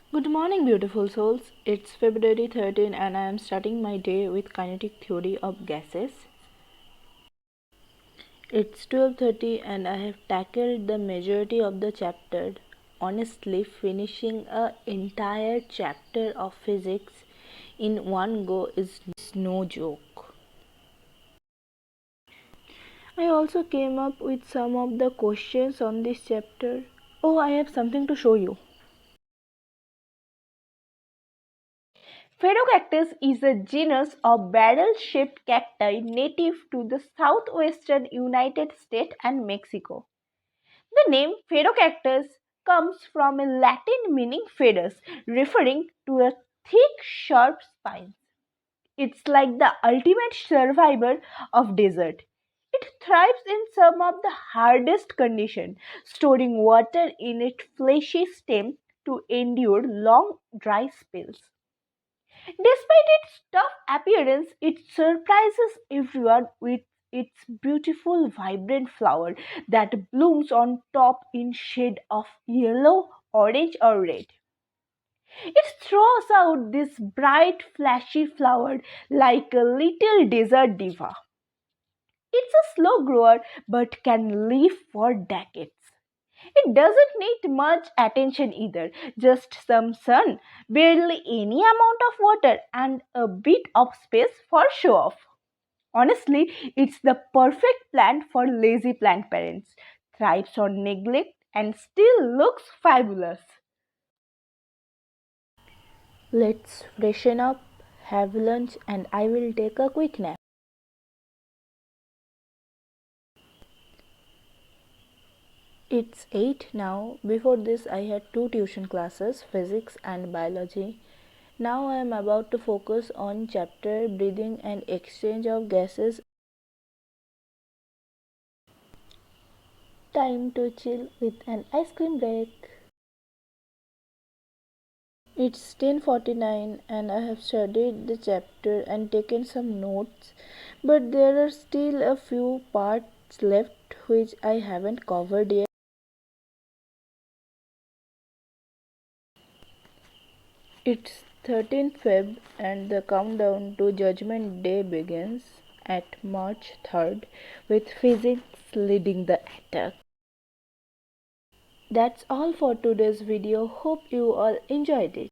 Good morning, beautiful souls. It's February 13 and I am starting my day with kinetic theory of gases. It's 12:30 and I have tackled the majority of the chapter. Honestly, finishing an entire chapter of physics in one go is no joke. I also came up with some of the questions on this chapter. Oh, I have something to show you. Phaeocactus is a genus of barrel-shaped cacti native to the southwestern United States and Mexico. The name Phaeocactus comes from a Latin meaning phaedus, referring to a thick, sharp spine. It's like the ultimate survivor of desert. It thrives in some of the hardest conditions, storing water in its fleshy stem to endure long dry spells. Despite its tough appearance, it surprises everyone with its beautiful vibrant flower that blooms on top in shade of yellow, orange or red. It throws out this bright flashy flower like a little desert diva. It's a slow grower but can live for decades. It doesn't need much attention either, just some sun, barely any amount of water, and a bit of space for show off. Honestly, it's the perfect plant for lazy plant parents. Thrives on neglect and still looks fabulous. Let's freshen up, have lunch, and I will take a quick nap. It's 8 now. Before this, I had two tuition classes, physics and biology. Now I am about to focus on chapter breathing and exchange of gases. Time to chill with an ice cream break. It's 10:49 and I have studied the chapter and taken some notes, but there are still a few parts left which I haven't covered yet. It's 13th Feb and the countdown to Judgment Day begins at March 3rd with physics leading the attack. That's all for today's video. Hope you all enjoyed it.